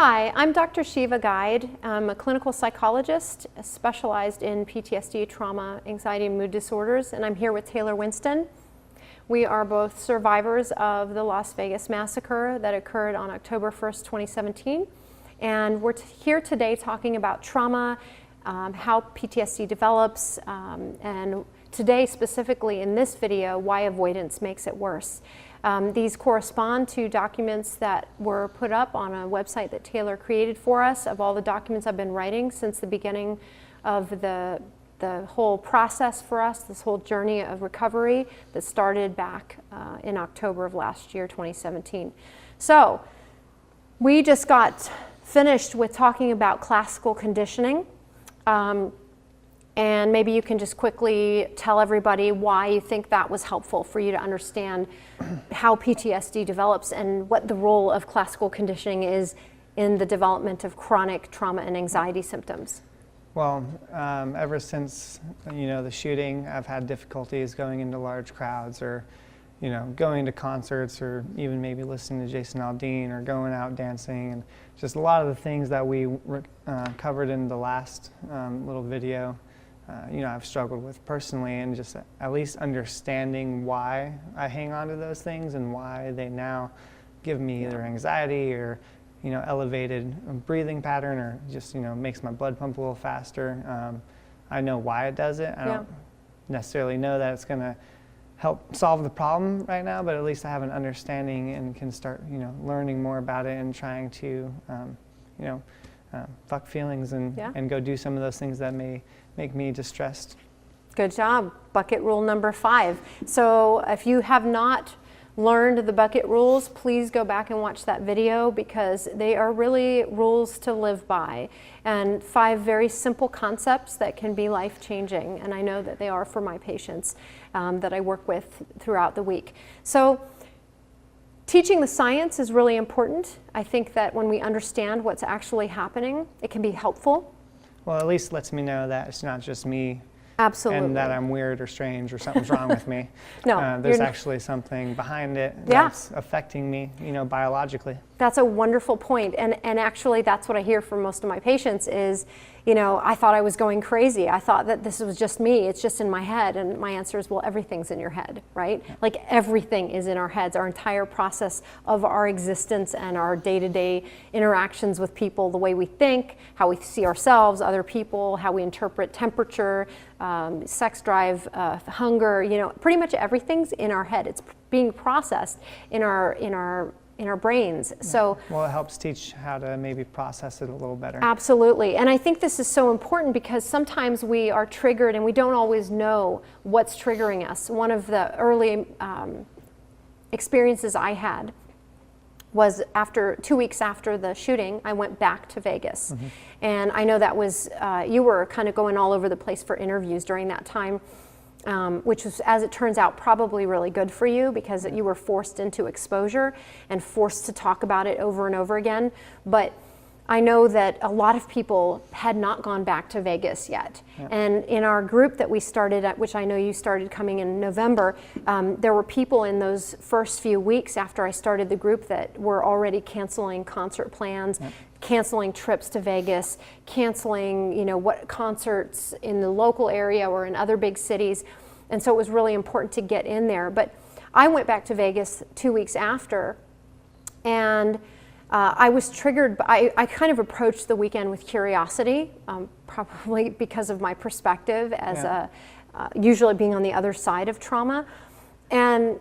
Hi, I'm Dr. Shiva Guide. I'm a clinical psychologist specialized in PTSD, trauma, anxiety, and mood disorders, and I'm here with Taylor Winston. We are both survivors of the Las Vegas massacre that occurred on October 1st, 2017, and we're here today talking about trauma, how PTSD develops, and today specifically in this video, why avoidance makes it worse. These correspond to documents that were put up on a website that Taylor created for us of all the documents I've been writing since the beginning of the whole process for us, this whole journey of recovery that started back in October of last year, 2017. So we just got finished with talking about classical conditioning. And maybe you can just quickly tell everybody why you think that was helpful for you to understand how PTSD develops and what the role of classical conditioning is in the development of chronic trauma and anxiety symptoms. Well, ever since, the shooting, I've had difficulties going into large crowds or, going to concerts or even maybe listening to Jason Aldean or going out dancing, and just a lot of the things that we covered in the last little video. I've struggled with personally, and just at least understanding why I hang on to those things and why they now give me either anxiety or, elevated breathing pattern, or just, makes my blood pump a little faster. I know why it does it. I don't necessarily know that it's going to help solve the problem right now, but at least I have an understanding and can start, learning more about it and trying to, fuck feelings and go do some of those things that may make me distressed. Good job. Bucket rule number 5. So if you have not learned the bucket rules, please go back and watch that video, because they are really rules to live by, and 5 very simple concepts that can be life-changing, and I know that they are for my patients that I work with throughout the week. So teaching the science is really important. I think that when we understand what's actually happening, it can be helpful. Well, at least lets me know that it's not just me. Absolutely. And that I'm weird or strange or something's wrong with me. No. There's actually something behind it that's affecting me, biologically. That's a wonderful point. And actually that's what I hear from most of my patients is, I thought I was going crazy. I thought that this was just me. It's just in my head. And my answer is, well, everything's in your head, right? Yeah. Like everything is in our heads. Our entire process of our existence and our day-to-day interactions with people, the way we think, how we see ourselves, other people, how we interpret temperature, sex drive, hunger, pretty much everything's in our head. It's being processed in our brains. So, well, it helps teach how to maybe process it a little better. Absolutely. And I think this is so important because sometimes we are triggered and we don't always know what's triggering us. One of the early experiences I had was 2 weeks after the shooting, I went back to Vegas. Mm-hmm. And I know that was, you were kind of going all over the place for interviews during that time, which was, as it turns out, probably really good for you because you were forced into exposure and forced to talk about it over and over again. But I know that a lot of people had not gone back to Vegas yet. Yeah. And in our group that we started, which I know you started coming in November, there were people in those first few weeks after I started the group that were already canceling concert plans, canceling trips to Vegas, canceling, what concerts in the local area or in other big cities. And so it was really important to get in there. But I went back to Vegas 2 weeks after, and I was triggered. I kind of approached the weekend with curiosity, probably because of my perspective as usually being on the other side of trauma. And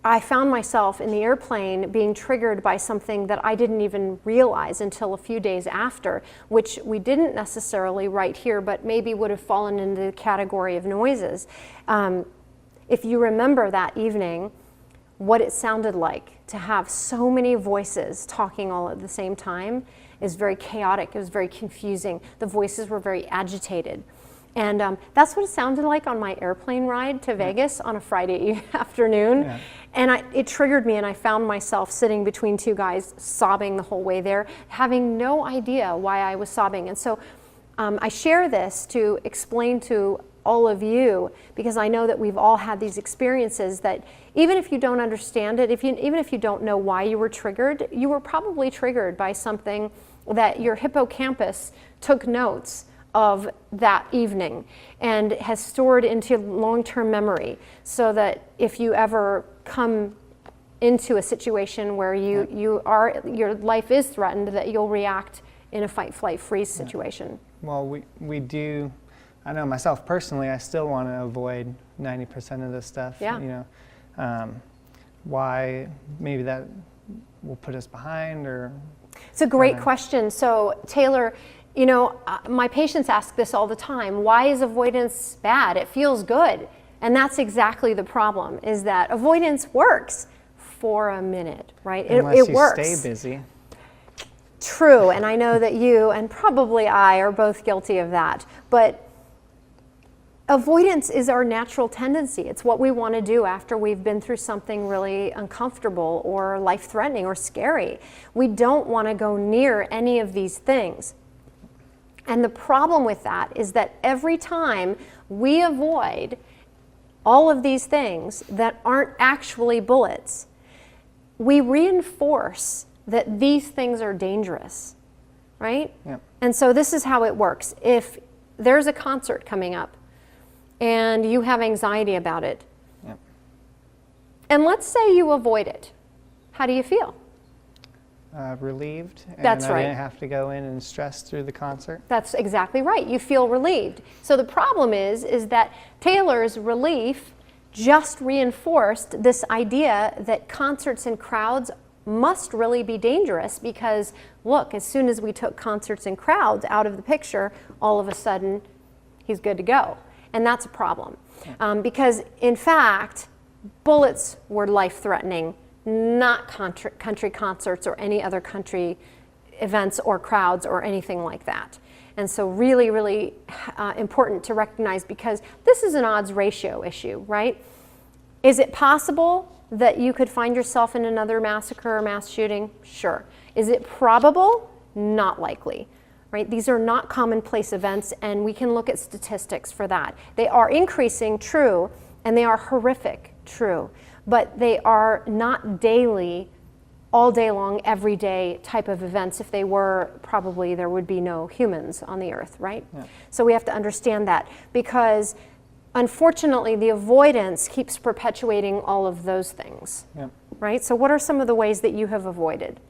I found myself in the airplane being triggered by something that I didn't even realize until a few days after, which we didn't necessarily write here, but maybe would have fallen into the category of noises. If you remember that evening, what it sounded like to have so many voices talking all at the same time is very chaotic. It was very confusing. The voices were very agitated. And that's what it sounded like on my airplane ride to Vegas on a Friday afternoon. Yeah. And it triggered me, and I found myself sitting between 2 guys sobbing the whole way there, having no idea why I was sobbing. And so I share this to explain to all of you, because I know that we've all had these experiences that even if you don't understand it, even if you don't know why you were triggered, you were probably triggered by something that your hippocampus took notes of that evening and has stored into long-term memory, so that if you ever come into a situation where your life is threatened, that you'll react in a fight, flight, freeze situation. Well, we do. I know myself personally, I still want to avoid 90% of this stuff. Yeah. You know, why maybe that will put us behind, or? It's a great question. So Taylor, you know, my patients ask this all the time. Why is avoidance bad? It feels good. And that's exactly the problem, is that avoidance works for a minute, right? Unless it works. You stay busy. True, and I know that you and probably I are both guilty of that. But avoidance is our natural tendency. It's what we want to do after we've been through something really uncomfortable or life-threatening or scary. We don't want to go near any of these things. And the problem with that is that every time we avoid all of these things that aren't actually bullets, we reinforce that these things are dangerous, right? Yep. And so this is how it works. If there's a concert coming up and you have anxiety about it, yep. and let's say you avoid it, how do you feel? Relieved. That's and I right. didn't have to go in and stress through the concert. That's exactly right. You feel relieved. So the problem is that Taylor's relief just reinforced this idea that concerts and crowds must really be dangerous, because look, as soon as we took concerts and crowds out of the picture, all of a sudden he's good to go. And that's a problem. Because in fact, bullets were life-threatening, not country concerts or any other country events or crowds or anything like that. And so really, really important to recognize, because this is an odds ratio issue, right? Is it possible that you could find yourself in another massacre or mass shooting? Sure. Is it probable? Not likely, right? These are not commonplace events, and we can look at statistics for that. They are increasing, true, and they are horrific, true, but they are not daily, all day long, everyday type of events. If they were, probably there would be no humans on the earth, right? Yeah. So we have to understand that, because unfortunately the avoidance keeps perpetuating all of those things, Yep. right? So what are some of the ways that you have avoided?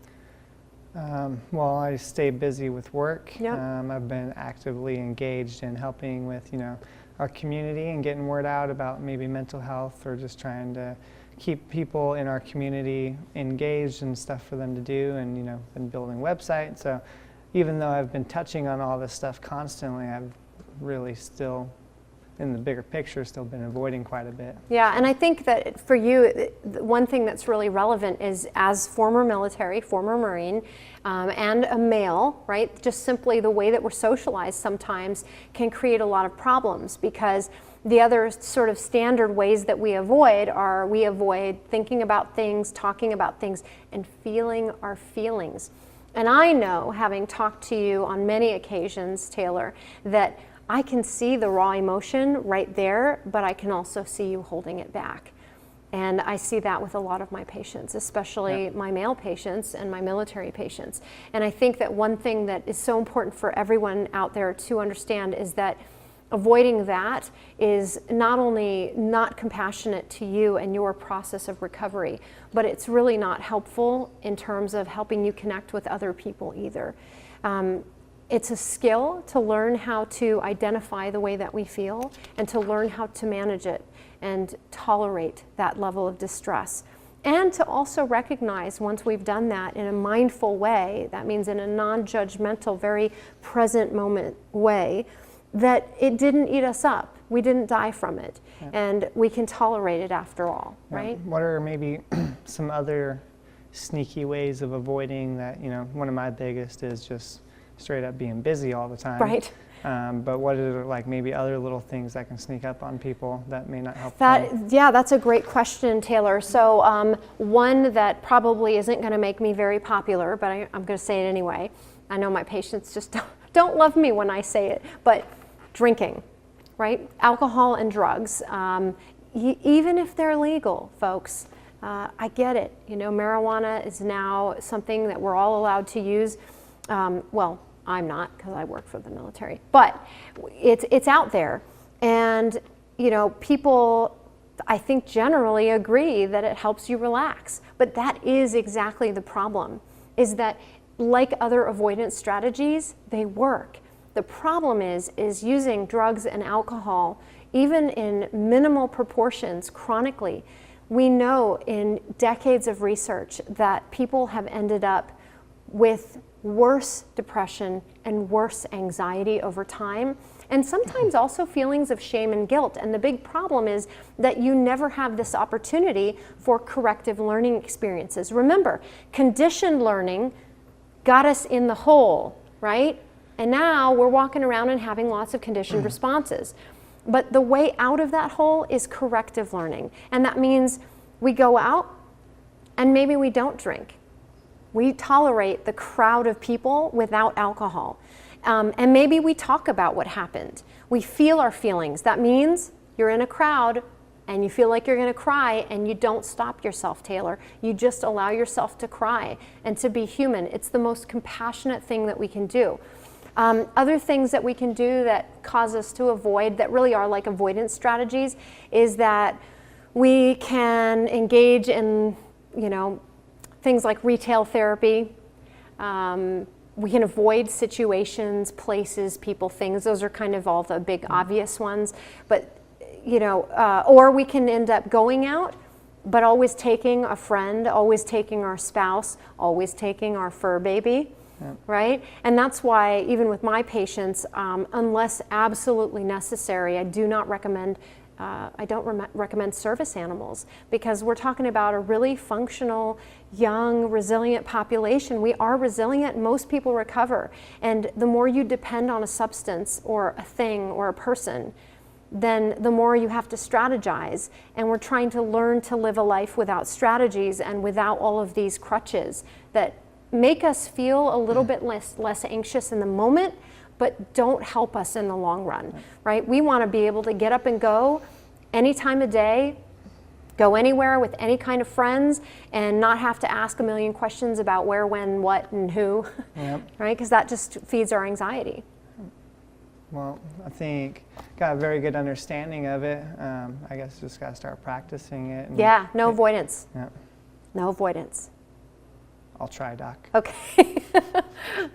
Well, I stay busy with work. Yep. I've been actively engaged in helping with, you know, our community and getting word out about maybe mental health, or just trying to keep people in our community engaged and stuff for them to do, and, you know, been building websites. So even though I've been touching on all this stuff constantly, I've really still, in the bigger picture, still been avoiding quite a bit. Yeah, and I think that for you, one thing that's really relevant is, as former military, former Marine, and a male, right? Just simply the way that we're socialized sometimes can create a lot of problems, because the other sort of standard ways that we avoid are, we avoid thinking about things, talking about things, and feeling our feelings. And I know, having talked to you on many occasions, Taylor, that I can see the raw emotion right there, but I can also see you holding it back. And I see that with a lot of my patients, especially my male patients and my military patients. And I think that one thing that is so important for everyone out there to understand is that avoiding that is not only not compassionate to you and your process of recovery, but it's really not helpful in terms of helping you connect with other people either. It's a skill to learn how to identify the way that we feel, and to learn how to manage it and tolerate that level of distress. And to also recognize, once we've done that in a mindful way, that means in a non-judgmental, very present moment way, that it didn't eat us up. We didn't die from it. Yeah. And we can tolerate it after all, right? What are maybe some other sneaky ways of avoiding that? You know, one of my biggest is just straight up being busy all the time. Right. But what are, like, maybe other little things that can sneak up on people that may not help them? Yeah, that's a great question, Taylor. So one that probably isn't going to make me very popular, but I'm going to say it anyway. I know my patients just don't love me when I say it, but drinking. right? Alcohol and drugs, even if they're legal, folks, I get it. You know, marijuana is now something that we're all allowed to use. Well, I'm not, because I work for the military, but it's out there. And, you know, people, I think, generally agree that it helps you relax. But that is exactly the problem, is that like other avoidance strategies, they work. The problem is using drugs and alcohol, even in minimal proportions, chronically. We know in decades of research that people have ended up with worse depression and worse anxiety over time, and sometimes also feelings of shame and guilt. And the big problem is that you never have this opportunity for corrective learning experiences. Remember, conditioned learning got us in the hole, right? And now we're walking around and having lots of conditioned responses. But the way out of that hole is corrective learning. And that means we go out and maybe we don't drink. We tolerate the crowd of people without alcohol. And maybe we talk about what happened. We feel our feelings. That means you're in a crowd and you feel like you're going to cry, and you don't stop yourself, Taylor. You just allow yourself to cry and to be human. It's the most compassionate thing that we can do. Other things that we can do that cause us to avoid, that really are like avoidance strategies, is that we can engage in, you know, things like retail therapy. We can avoid situations, places, people, things. Those are kind of all the big obvious ones. But, you know, or we can end up going out, but always taking a friend, always taking our spouse, always taking our fur baby. Yep. Right? And that's why, even with my patients, unless absolutely necessary, I do not recommend, recommend service animals, because we're talking about a really functional, young, resilient population. We are resilient. Most people recover. And the more you depend on a substance or a thing or a person, then the more you have to strategize. And we're trying to learn to live a life without strategies and without all of these crutches that make us feel a little bit less anxious in the moment, but don't help us in the long run, right? We want to be able to get up and go any time of day, go anywhere with any kind of friends, and not have to ask a million questions about where, when, what, and who, yep. Right? Because that just feeds our anxiety. Well, I think got a very good understanding of it. I guess just got to start practicing it. And yeah, no avoidance. Yeah. No avoidance. I'll try, Doc. Okay.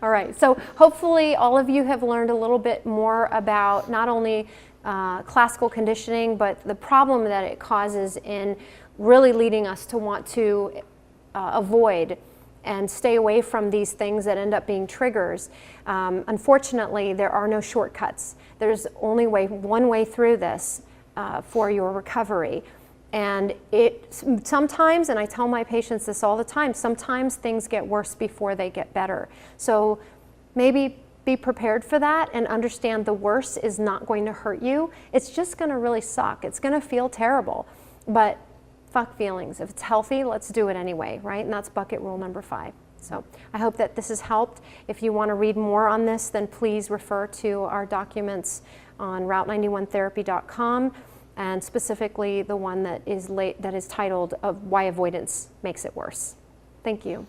All right. So hopefully all of you have learned a little bit more about not only classical conditioning, but the problem that it causes in really leading us to want to avoid and stay away from these things that end up being triggers. Unfortunately, there are no shortcuts. There's only one way through this for your recovery. And sometimes, and I tell my patients this all the time, sometimes things get worse before they get better. So maybe be prepared for that and understand the worst is not going to hurt you. It's just going to really suck. It's going to feel terrible. But fuck feelings. If it's healthy, let's do it anyway, right? And that's bucket rule number 5. So I hope that this has helped. If you want to read more on this, then please refer to our documents on route91therapy.com. and specifically the one that is titled Why Avoidance Makes It Worse. Thank you.